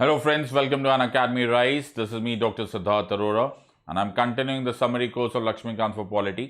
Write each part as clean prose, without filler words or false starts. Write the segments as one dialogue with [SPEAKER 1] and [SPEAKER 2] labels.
[SPEAKER 1] Hello friends, welcome to Unacademy Rise. This is me, Dr. Sidharth Arora, and I'm continuing the summary course of Laxmikanth for Polity.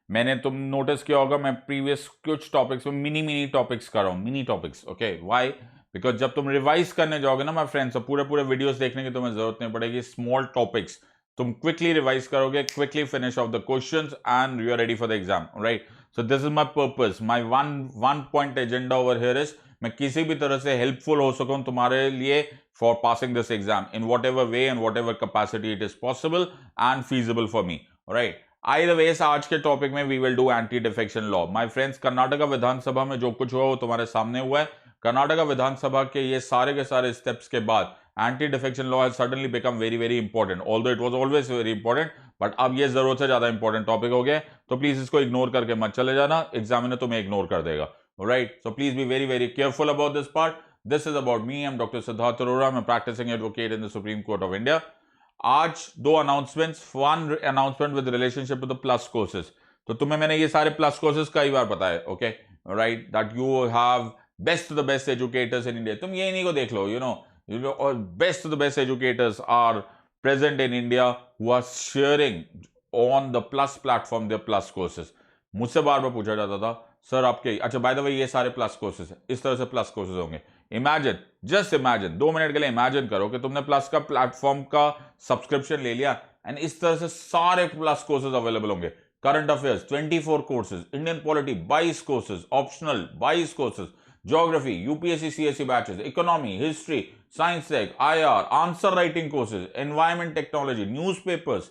[SPEAKER 1] मैंने तुम notice किया होगा मैं previous कुछ topics में mini topics कर रहा हूँ, mini topics. Okay, why? Because जब तुम रिवाइज करने जाओगे ना माय फ्रेंड्स, तो पूरे वीडियोस देखने की तुम्हें जरूरत नहीं पड़ेगी. स्मॉल टॉपिक्स तुम क्विकली रिवाइज करोगे, quickly finish off the questions and you are ready for the exam, right? So this is my purpose. My one point agenda over here is मैं किसी भी तरह से हेल्पफुल हो सकूं तुम्हारे लिए for passing this exam in whatever way and whatever capacity it is possible and feasible for me, right? Either ways, आज के टॉपिक में we will do anti defection law. My friends, Karnataka विधानसभा में जो कुछ हुआ वो तुम्हारे सामने हुआ है. कर्नाटका विधानसभा के ये सारे के सारे स्टेप्स के बाद anti defection law has suddenly become very important. Although it was always very important, but अब ये जरूरत से ज्यादा इंपॉर्टेंट टॉपिक हो गया. तो प्लीज इसको इग्नोर करके मत चले जाना, एग्जामिनर तुम्हें इग्नोर कर देगा, right? So please be very careful about this part. This is about me. I am doctor Siddharth Arora. मैं practicing advocate in the supreme court of India. आज दो announcements. One announcement with relationship to the plus courses. तो तुम्हें मैंने ये सारे plus courses कई बार बताया, okay, right, that you have best to the best educators in India. तुम ये इन्हीं को देख लो, यू नो और best to the best educators are present in India who are sharing on the plus platform their plus courses. मुझसे बार बार पूछा जाता था, सर आपके, अच्छा बाय द वे ये सारे प्लस कोर्सेज है, इस तरह से प्लस कोर्सेज होंगे. इमेजिन, जस्ट इमेजिन, 2 मिनट के लिए इमेजिन करो कि तुमने प्लस का प्लेटफॉर्म का सब्सक्रिप्शन ले लिया एंड इस तरह से सारे प्लस कोर्सेज अवेलेबल होंगे. Current affairs 24 courses, Indian polity 22 courses, optional 22 courses, geography, UPSC CSE batches, economy, history, science tech, IR, answer writing courses, environment technology, newspapers,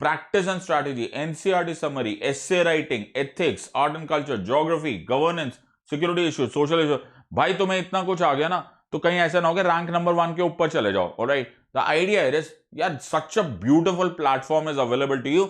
[SPEAKER 1] practice and strategy, NCERT summary, essay writing, ethics, art and culture, geography, governance, security issues, social issues. भाई तुम्हें इतना कुछ आ गया ना, तो कहीं ऐसा ना हो कि रैंक नंबर 1 के ऊपर चले जाओ. ऑलराइट, द आइडिया इज यार such a beautiful platform is available to you.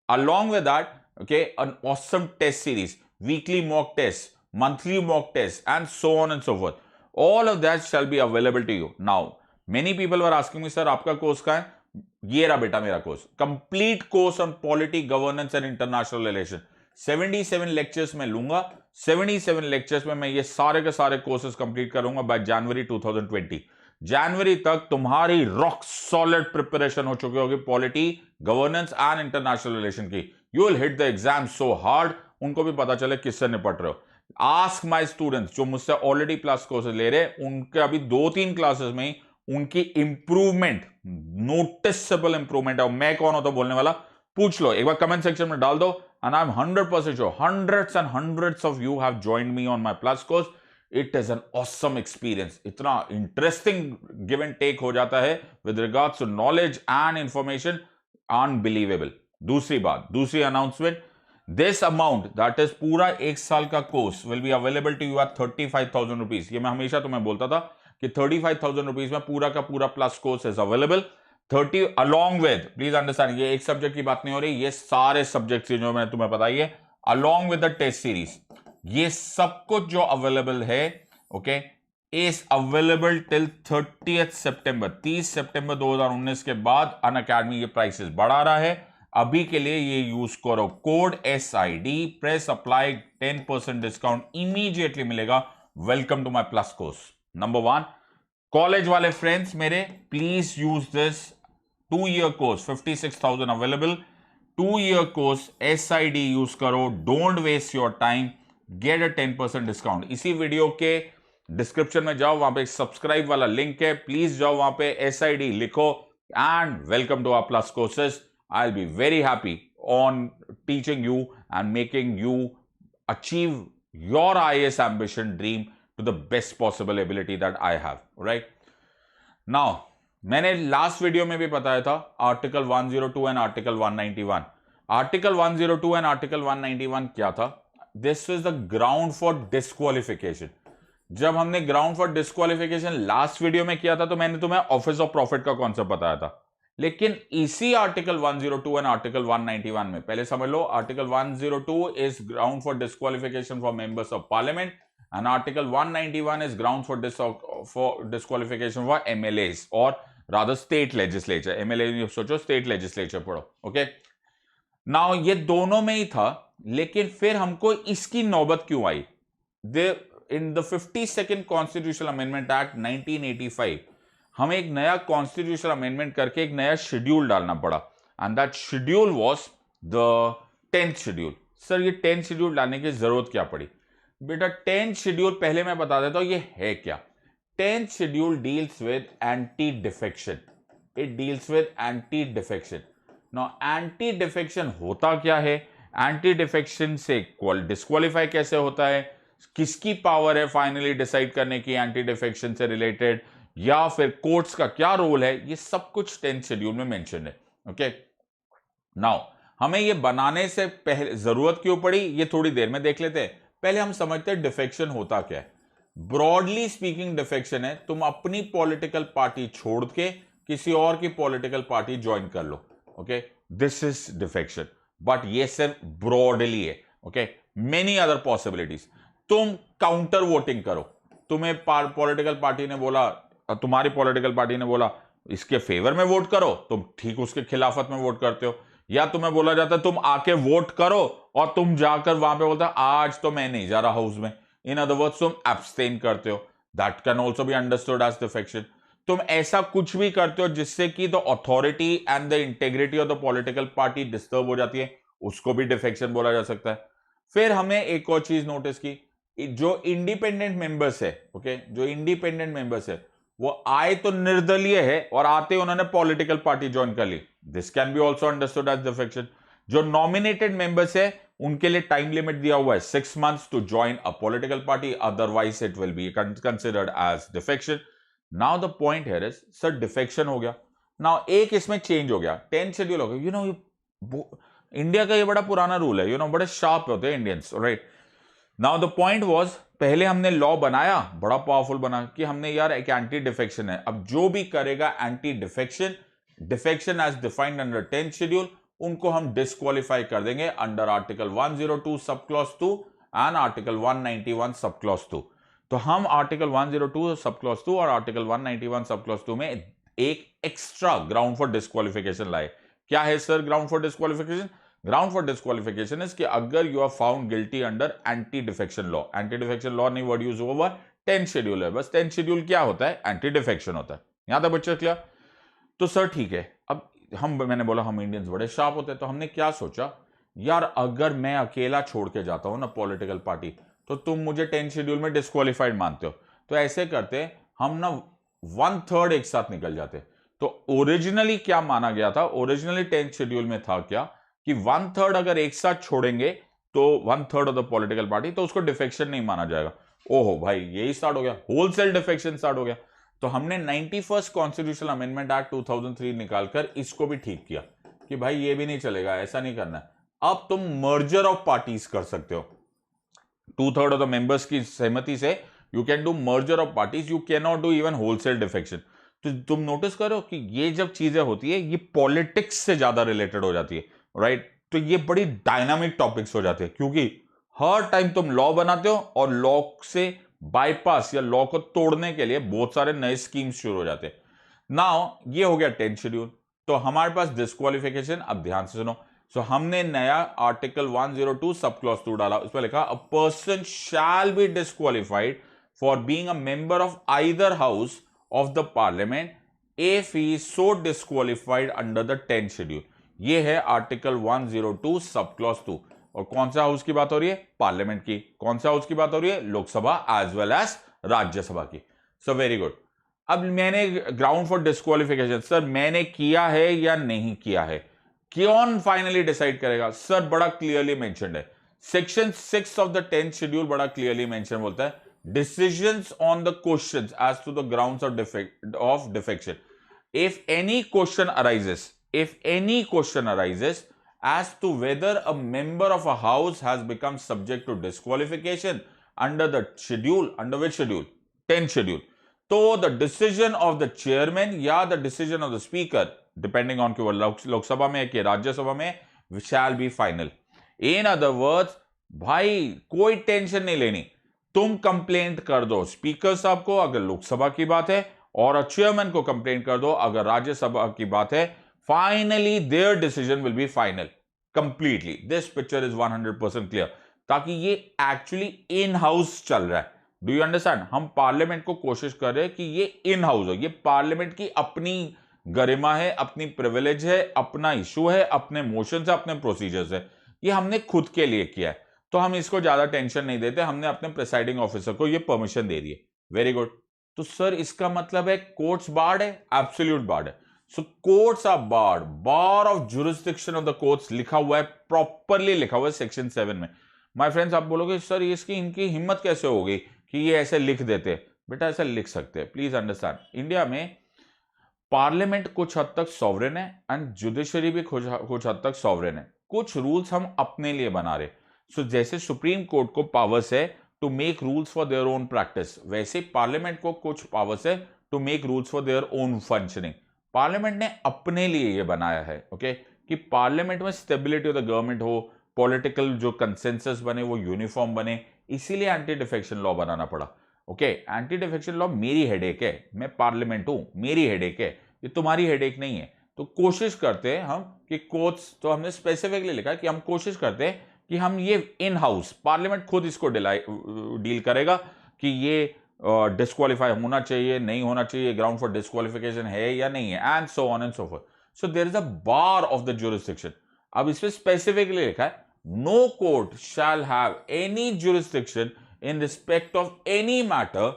[SPEAKER 1] Along with that, okay, an awesome test series, weekly mock tests, monthly mock tests, and so on and so forth. All of that shall be available to you. Now, many people were asking me, sir, आपका course का है? ये रहा बेटा मेरा course, complete course on polity, governance and international relation. 77 lectures में लूंगा. 77 lectures में मैं ये सारे के सारे कोर्सेज कंप्लीट करूंगा बाय जनवरी 2020. जनवरी तक तुम्हारी रॉक सॉलिड प्रिपरेशन हो चुकी होगी polity, governance and international relation की. You will hit the exam so hard, उनको भी पता चले किससे निपट रहे हो. आस्क माय स्टूडेंट्स जो मुझसे ऑलरेडी प्लस कोर्सेज ले रहे, उनके अभी 2-3 क्लासेस में ही उनकी इंप्रूवमेंट, नोटिसेबल इंप्रूवमेंट है. मैं कौन होता बोलने वाला, पूछ लो एक बार कमेंट सेक्शन में डाल दो. And I am 100% sure hundreds and hundreds of you have joined me on my plus course. It is an awesome experience. इतना इंटरेस्टिंग गिव एंड टेक हो जाता है with regards to knowledge and information, unbelievable. दूसरी बात, दूसरी announcement, this amount that is पूरा 1 साल का course will be available to you at 35,000 rupees. ये मैं हमेशा तुम्हें बोलता था कि 35,000 रुपीज में पूरा का पूरा plus course is available. 30 along with, please understand, ये एक सब्जेक्ट की बात नहीं हो रही, ये सारे सब्जेक्ट्स जो मैंने तुम्हें बताई है along with the test series, ये सब कुछ जो अवेलेबल है, okay, is available till 30th September. 30 सितंबर 2019 के बाद अनअकैडमी ये प्राइसेस बढ़ा रहा है. अभी के लिए ये यूज करो code SID, press apply, 10% discount immediately मिलेगा. Welcome to my plus course. Number 1, college वाले फ्रेंड्स मेरे, please use this 2-year course, 56,000 available. 2-year course SID use करो, don't waste your time, get a 10% discount. इसी video के description में जाओ, वहां पे सब्सक्राइब वाला लिंक है, प्लीज जाओ वहां पे SID लिखो and welcome to our plus courses. I will be very happy on teaching you and making you achieve your IAS ambition dream to the best possible ability that I have, right? Now, मैंने last video में भी बताया था article 102 and article 191. Article 102 and article 191 क्या था? This is the ground for disqualification. जब हमने ground for disqualification last video में किया था तो मैंने तुम्हें ऑफिस ऑफ प्रॉफिट का कॉन्सेप्ट बताया था. लेकिन इसी आर्टिकल 102 एंड आर्टिकल 191 में, पहले समझ लो, article 102 is ground for disqualification for members of parliament and article 191 is ground for disqualification for MLAs or rather state legislature. MLA सोचो, state legislature पढ़ो, okay? Now ये दोनों में ही था, लेकिन फिर हमको इसकी नौबत क्यों आई? In the 52nd Constitutional Amendment Act 1985, हमें एक नया कॉन्स्टिट्यूशनल अमेंडमेंट करके एक नया शेड्यूल डालना पड़ा, and that schedule was the 10th schedule. Sir ये 10th शेड्यूल डालने की जरूरत क्या पड़ी? बेटा 10th शेड्यूल पहले मैं बता देता हूं ये है क्या। 10th schedule deals with anti defection. It deals with anti defection. Now anti defection होता क्या है, एंटी डिफेक्शन से डिस्क्वालीफाई कैसे होता है, किसकी पावर है फाइनली डिसाइड करने की एंटी डिफेक्शन से रिलेटेड, या फिर कोर्ट्स का क्या रोल है, ये सब कुछ 10th शेड्यूल में मेंशन है। ओके, नाउ हमें ये बनाने से पहले जरूरत क्यों पड़ी ये थोड़ी देर में देख लेते हैं। पहले हम समझते हैं डिफेक्शन होता क्या है। ब्रॉडली स्पीकिंग डिफेक्शन है तुम अपनी पॉलिटिकल पार्टी छोड़ के किसी और की पॉलिटिकल पार्टी ज्वाइन कर लो। Okay, this is defection, but ये सिर्फ ब्रॉडली है। Okay, many other possibilities. तुम काउंटर वोटिंग करो, तुम्हें पॉलिटिकल पार्टी ने बोला, तुम्हारी पॉलिटिकल पार्टी ने बोला इसके फेवर में वोट करो, तुम ठीक उसके खिलाफत में वोट करते हो, या तुम्हें बोला जाता है तुम आके वोट करो और तुम जाकर वहां पे बोलते आज तो मैं नहीं जा रहा हाउस में, इन अदर वर्ड्स तुम एब्सटेन करते हो। That can also be understood as defection. तुम ऐसा कुछ भी करते हो जिससे कि the authority and the integrity of the political party disturb हो जाती है, उसको भी डिफेक्शन बोला जा सकता है। फिर हमने एक और चीज नोटिस की, जो इंडिपेंडेंट मेंबर्स है, ओके, जो इंडिपेंडेंट मेंबर्स है वो आए तो निर्दलीय है और आते उन्होंने पॉलिटिकल पार्टी ज्वाइन कर ली, this can be also understood as defection. जो नॉमिनेटेड मेंबर्स है उनके लिए टाइम लिमिट दिया हुआ है 6 months to join a political party, otherwise it will be considered as defection. Now the point here is, sir defection हो गया, now एक इसमें चेंज हो गया, 10th शेड्यूल हो गया। यू नो इंडिया का ये बड़ा पुराना रूल है, यू नो बड़े शार्प होते हैं Indians, right. Now the point was, पहले हमने लॉ बनाया, बड़ा पावरफुल बना कि हमने यार एक एंटी डिफेक्शन है, अब जो भी करेगा anti defection, defection as defined under 10th schedule, उनको हम डिस्क्वालीफाई कर देंगे under article 102 sub clause 2 and article 191 sub clause 2। तो हम आर्टिकल 102 सब क्लॉज 2 और आर्टिकल 191 सब क्लॉज 2 में एक एक्स्ट्रा ग्राउंड फॉर डिस्क्वालिफिकेशन लाए। क्या है sir ground for disqualification? Ground for disqualification is कि अगर you are found guilty under anti defection law, anti defection law नहीं word use over 10th schedule है, बस 10th शेड्यूल क्या होता है, एंटी डिफेक्शन होता है। यहां तक बच्चे क्लियर? तो सर ठीक है, अब मैंने बोला हम इंडियंस बड़े शार्प होते हैं, तो हमने क्या सोचा, यार अगर मैं अकेला छोड़ के जाता हूं ना पॉलिटिकल पार्टी, तो तुम मुझे 10th शेड्यूल में डिस्क्वालीफाइड मानते हो, तो ऐसे करते हम ना 1/3 एक साथ निकल जाते। तो ओरिजिनली क्या माना गया था, ओरिजिनली 10th शेड्यूल में था क्या कि 1/3 अगर एक साथ छोड़ेंगे तो 1/3 ऑफ द पॉलिटिकल पार्टी, तो उसको डिफेक्शन नहीं माना जाएगा। ओहो भाई यही स्टार्ट हो गया, होलसेल डिफेक्शन स्टार्ट हो गया। तो हमने 91st कॉन्स्टिट्यूशनल अमेंडमेंट एक्ट 2003 निकालकर इसको भी ठीक किया कि भाई ये भी नहीं चलेगा, ऐसा नहीं करना है। अब तुम मर्जर ऑफ पार्टीज कर सकते हो, 2/3 ऑफ द मेंबर्स की सहमति से you can do merger of parties, you can not do even wholesale defection. तो तुम नोटिस करो कि ये जब चीजें होती है ये पॉलिटिक्स से ज्यादा रिलेटेड हो जाती है, राइट। तो ये बड़ी डायनामिक टॉपिक्स हो जाते हैं, क्योंकि हर टाइम तुम लॉ बनाते हो और लॉ से बाईपास या लॉ को तोड़ने के लिए बहुत सारे नए स्कीम्स शुरू हो जाते हैं। नाउ ये हो गया 10th शेड्यूल। तो हमारे पास डिस्क्वालिफिकेशन, अब ध्यान से सुनो। सो हमने नया आर्टिकल 102 सब क्लॉज 2 डाला, उसमें लिखा a person shall be disqualified for being a member of either house of the parliament if he is so disqualified under the 10th schedule. ये है आर्टिकल 102 सब क्लॉज 2। और कौन सा हाउस की बात हो रही है? पार्लियामेंट की। कौन सा हाउस की बात हो रही है? Lok Sabha as well as Rajya Sabha की। So very good. अब मैंने ग्राउंड फॉर डिस्क्वालिफिकेशन, सर मैंने किया है या नहीं किया है, कौन फाइनली डिसाइड करेगा? सर बड़ा क्लियरली मेंशन्ड है, section 6 of the 10th schedule बड़ा क्लियरली मेंशन बोलता है, decisions on the questions as to the grounds of defection if any question arises, if any question arises as to whether a member of a house has become subject to disqualification under the schedule, under which schedule? 10th schedule. तो the decision of the chairman या the decision of the speaker, depending on कि वो लोकसभा में कि राज्यसभा में, shall be final. In other words, भाई कोई tension नहीं लेनी, तुम कंप्लेंट कर दो स्पीकर साहब को अगर लोकसभा की बात है, और चेयरमैन को कंप्लेंट कर दो अगर राज्यसभा की बात है। Finally, their decision will be final completely. This picture is 100% clear. ताकि ये एक्चुअली इन हाउस चल रहा है, डू यू अंडरस्टैंड? हम पार्लियामेंट को कोशिश कर रहे हैं कि ये इन हाउस हो, ये पार्लियामेंट की अपनी गरिमा है, अपनी प्रिविलेज है, अपना इशू है, अपने मोशन है, अपने प्रोसीजर्स है, ये हमने खुद के लिए किया है, तो हम इसको ज्यादा टेंशन नहीं देते, हमने अपने प्रिसाइडिंग ऑफिसर को ये परमिशन दे दी है। Very good. तो सर इसका मतलब है कोर्ट्स बार्ड है? एब्सोल्यूट बार्ड है। So courts are barred, bar of jurisdiction of the courts लिखा हुआ है, प्रॉपरली लिखा हुआ है सेक्शन 7 में। माय फ्रेंड्स, आप बोलोगे सर इसकी इनकी हिम्मत कैसे होगी कि ये ऐसे लिख देते? बेटा ऐसा लिख सकते हैं, प्लीज अंडरस्टैंड। इंडिया में पार्लियामेंट कुछ हद तक सॉवरेन है एंड जुडिशरी भी कुछ हद तक सॉवरेन है। कुछ रूल्स हम अपने लिए बना रहे। सो जैसे सुप्रीम कोर्ट को पावर्स है to make rules for their own practice, वैसे पार्लियामेंट को कुछ पावर्स है to make rules for their own functioning. Parliament ने अपने लिए ये बनाया है, ओके, कि पार्लियामेंट में स्टेबिलिटी ऑफ द गवर्नमेंट हो, पॉलिटिकल जो कंसेंसस बने वो यूनिफॉर्म बने, इसीलिए एंटी डिफेक्शन लॉ बनाना पड़ा। ओके, एंटी डिफेक्शन लॉ मेरी हेडेक है, मैं पार्लियामेंट हूं, मेरी हेडेक है, ये तुम्हारी हेडेक नहीं है। तो कोशिश करते हैं हम कि कोर्ट्स, तो हमने स्पेसिफिकली लिखा कि हम कोशिश करते हैं कि हम ये इन हाउस, पार्लियामेंट खुद इसको डील करेगा कि ये डिस्क्वालीफाई होना चाहिए, नहीं होना चाहिए, ग्राउंड फॉर डिस्क्वालिफिकेशन है या नहीं है, and so on and so forth. So there is a bar of the jurisdiction. अब इसमें स्पेसिफिकली लिखा है no court shall have any jurisdiction in respect of any matter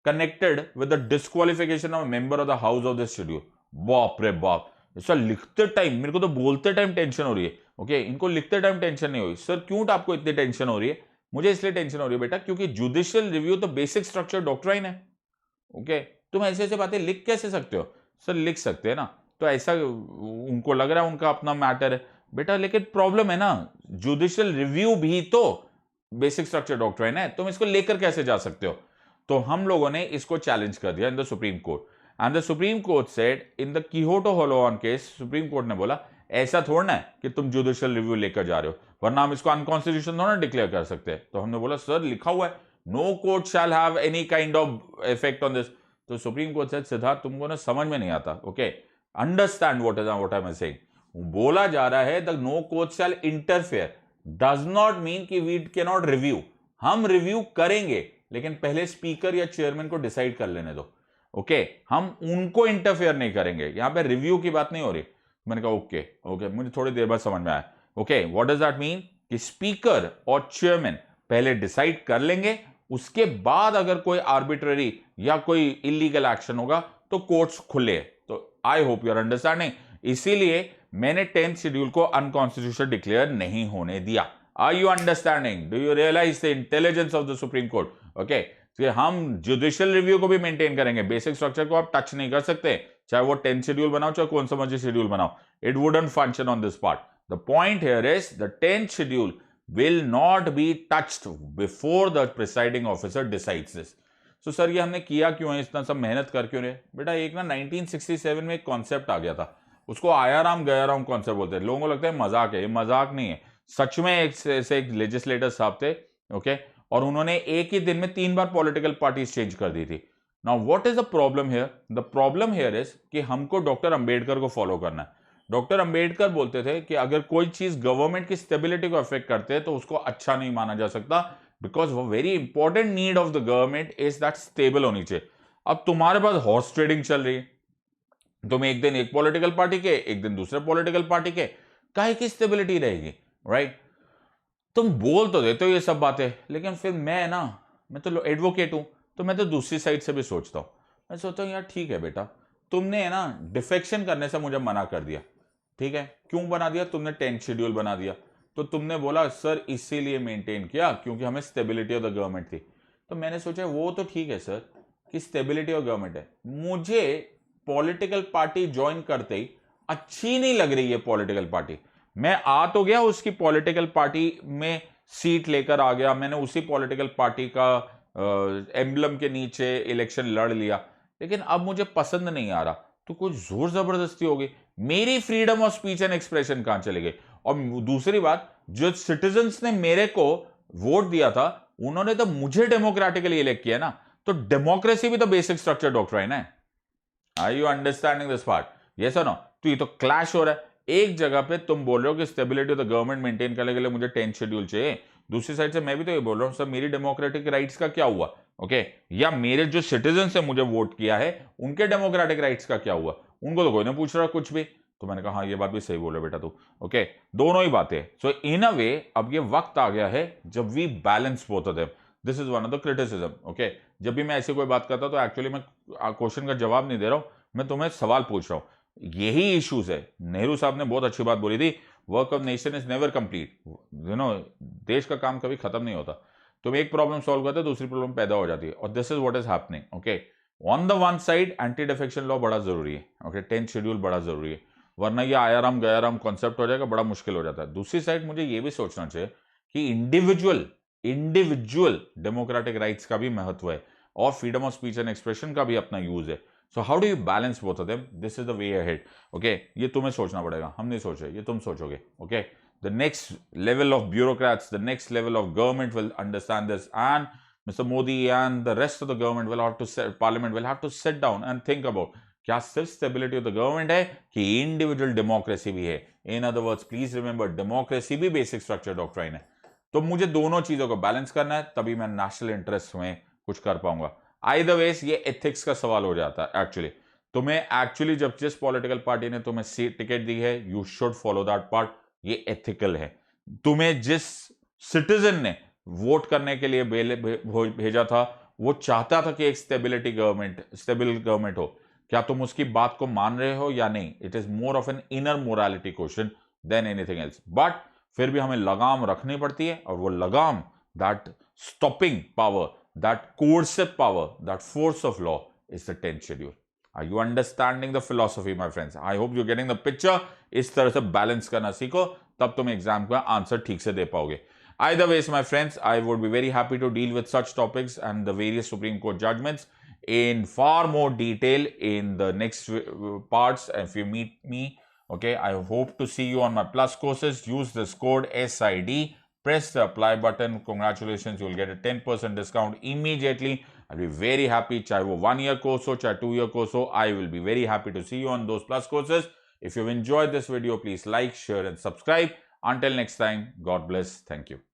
[SPEAKER 1] connected with the disqualification of a member of the house of this schedule। बाप रे बाप, ऐसा लिखते time मेरे को तो बोलते टाइम टेंशन हो रही है। ओके, इनको लिखते टाइम टेंशन नहीं हुई। सर क्यों आपको इतनी टेंशन हो रही है? मुझे इसलिए टेंशन हो रही है बेटा क्योंकि जुडिशियल रिव्यू तो बेसिक स्ट्रक्चर डॉक्ट्राइन है। ओके, तुम ऐसे ऐसे बातें लिख कैसे सकते हो? सर लिख सकते हैं ना, तो ऐसा उनको लग रहा है उनका अपना मैटर है बेटा, लेकिन प्रॉब्लम है ना, जुडिशियल रिव्यू भी तो बेसिक स्ट्रक्चर डॉक्ट्राइन है, तुम इसको लेकर कैसे जा सकते हो? तो हम लोगों ने इसको चैलेंज कर दिया in the supreme court, and the supreme court said in the Kihoto Hollohan case, supreme court ने बोला ऐसा थोड़ा है कि तुम जुडिशियल रिव्यू लेकर जा रहे हो, वरना हम इसको अनकॉन्स्टिट्यूशनल थोड़ा डिक्लेयर कर सकते हैं। तो हमने बोला सर लिखा हुआ है no court shall have any kind of effect on this. तो सुप्रीम कोर्ट सेड सिद्धार्थ तुमको ना समझ में नहीं आता, okay, understand what I am saying. बोला जा रहा है the no court shall interfere does not mean कि वी कैन नॉट रिव्यू, हम रिव्यू करेंगे लेकिन पहले स्पीकर या चेयरमैन को डिसाइड कर लेने दो। ओके, हम उनको इंटरफेयर नहीं करेंगे, यहां पे रिव्यू की बात नहीं हो रही। मैंने कहा ओके ओके, मुझे थोड़ी देर बाद समझ में आया। Okay, what does that mean कि स्पीकर और चेयरमैन पहले डिसाइड कर लेंगे, उसके बाद अगर कोई आर्बिट्ररी या कोई इलीगल एक्शन होगा तो कोर्ट्स खुले। तो I hope you are understanding, इसीलिए मैंने 10th शेड्यूल को अनकॉन्स्टिट्यूशनल डिक्लेयर नहीं होने दिया। Are you understanding? Do you realize the intelligence of the supreme court? Okay, तो हम जुडिशियल रिव्यू को भी मेंटेन करेंगे, बेसिक स्ट्रक्चर को आप टच नहीं कर सकते, चाहे वो 10th शेड्यूल बनाओ चाहे कौन सा मर्जी शेड्यूल बनाओ, it wouldn't function on this part. The point here is the 10th schedule will not be touched before the presiding officer decides this. So sir ये हमने किया क्यों है, इतना सब मेहनत कर क्यों रहे? बेटा एक ना 1967 में एक कॉन्सेप्ट आ गया था, उसको आया राम गया राम कॉन्सेप्ट बोलते हैं। लोगों को लगता है मजाक है, ये मजाक नहीं है, सच में एक लेजिस्लेटर साहब थे, ओके, और उन्होंने एक ही दिन में 3 बार पॉलिटिकल पार्टीज चेंज कर दी थी। Now what is the problem here? The problem here is कि हमको डॉक्टर अंबेडकर को फॉलो करना है। डॉक्टर अंबेडकर बोलते थे कि अगर कोई चीज गवर्नमेंट की स्टेबिलिटी को अफेक्ट करते हैं तो उसको अच्छा नहीं माना जा सकता, बिकॉज वो very important need of the government is that stable होनी चाहिए। अब तुम्हारे पास हॉर्स ट्रेडिंग चल रही है, तुम एक दिन एक पॉलिटिकल पार्टी के, एक दिन दूसरे पॉलिटिकल पार्टी के, काहे की स्टेबिलिटी रहेगी, राइट? तुम बोल तो देते हो ये सब बातें, लेकिन फिर मैं तो एडवोकेट हूं, तो मैं तो दूसरी साइड से भी सोचता हूं। मैं सोचता हूं यार ठीक है बेटा, तुमने ना डिफेक्शन करने से मुझे मना कर दिया, ठीक है, क्यों बना दिया? तुमने 10th शेड्यूल बना दिया, तो तुमने बोला सर इसीलिए मेंटेन किया क्योंकि हमें स्टेबिलिटी ऑफ द गवर्नमेंट थी। तो मैंने सोचा वो तो ठीक है सर कि स्टेबिलिटी ऑफ गवर्नमेंट है, मुझे पॉलिटिकल पार्टी ज्वाइन करते ही अच्छी नहीं लग रही है पॉलिटिकल पार्टी। मैं आ तो गया उसकी पॉलिटिकल पार्टी में, सीट लेकर आ गया, मैंने उसी पॉलिटिकल पार्टी का एम्बलम के नीचे इलेक्शन लड़ लिया, लेकिन अब मुझे पसंद नहीं आ रहा, तो कुछ जोर जबरदस्ती हो गई, मेरी freedom of speech and expression कहां चले गई? और दूसरी बात, जो सिटीजन्स ने मेरे को वोट दिया था उन्होंने तो मुझे डेमोक्रेटिकली इलेक्ट किया ना, तो डेमोक्रेसी भी तो बेसिक स्ट्रक्चर डॉक्ट्राइन है। Are you understanding this part? Yes और नो? तो ये तो क्लैश हो रहा है। एक जगह पे तुम बोल रहे हो कि stability of the government maintain करने के लिए मुझे 10th शेड्यूल चाहिए, दूसरी साइड से मैं भी तो ये बोल रहा हूँ सर मेरी डेमोक्रेटिक राइट्स का क्या हुआ, ओके, या मेरे जो सिटीजन से मुझे वोट किया है उनके डेमोक्रेटिक राइट्स का क्या हुआ, उनको तो कोई ना पूछ रहा कुछ भी। तो मैंने कहा हाँ ये बात भी सही बोले बेटा तू, ओके, दोनों ही बातें। सो इन अ वे अब ये वक्त आ गया है जब we balance both of them. This is one of the criticism, okay. जब भी मैं ऐसी कोई बात करता हूं तो एक्चुअली मैं क्वेश्चन का जवाब नहीं दे रहा हूं, मैं तुम्हें सवाल पूछ रहा हूं। यही इश्यूज है। नेहरू साहब ने बहुत अच्छी बात बोली थी, work of nation is never complete, you know, देश का काम कभी खत्म नहीं होता। तुम एक प्रॉब्लम सॉल्व करते हो दूसरी प्रॉब्लम पैदा हो जाती है, और this is what is happening, okay. On the one side anti defection law बड़ा जरूरी है, ओके, 10th शेड्यूल बड़ा जरूरी है, वरना ये आयाराम गयाराम कॉन्सेप्ट हो जाएगा, बड़ा मुश्किल हो जाता है। दूसरी साइड मुझे ये भी सोचना चाहिए कि इंडिविजुअल डेमोक्रेटिक राइट्स का भी महत्व है, और freedom of speech and expression का भी अपना यूज है। So how do you balance both of them, this is the way ahead, okay. ये तुम्हें सोचना पड़ेगा, हम नहीं सोच रहे, ये तुम सोचोगे, okay. The next level of bureaucrats, the next level of government will understand this, and Mr. Modi and the rest of the government will have to parliament will have to sit down and think about क्या सिर्फ stability of the government है कि individual democracy भी है। इन other words please remember, democracy भी basic structure doctrine है। तो मुझे दोनों चीजों को बैलेंस करना है, तभी मैं नेशनल इंटरेस्ट में कुछ कर पाऊंगा। आइदर वेज ये एथिक्स का सवाल हो जाता है एक्चुअली। तुम्हें एक्चुअली जब जिस पॉलिटिकल पार्टी ने तुम्हें सीट टिकट दी है, you should follow that part, ये एथिकल है। तुम्हें जिस सिटीजन ने वोट करने के लिए भेजा था, वो चाहता था कि एक स्टेबल गवर्नमेंट हो, क्या तुम उसकी बात को मान रहे हो या नहीं? It is more of an inner morality question than anything else. But फिर भी हमें लगाम रखनी पड़ती है, और वो लगाम, that stopping power, that coercive power, that force of law is the 10th schedule. Are you understanding the philosophy, my friends? I hope you're getting the picture. इस तरह से बैलेंस करना सीखो, तब तुम एग्जाम का आंसर ठीक से दे पाओगे। Either ways, my friends, I would be very happy to deal with such topics and the various Supreme Court judgments in far more detail in the next parts. If you meet me, okay, I hope to see you on my Plus courses. Use this code SID. Press the apply button. Congratulations, you'll get a 10% discount immediately. I'll be very happy, चाहे वो 1 year course हो, चाहे 2 year course हो, I will be very happy to see you on those Plus courses. If you've enjoyed this video, please like, share and subscribe. Until next time, God bless. Thank you.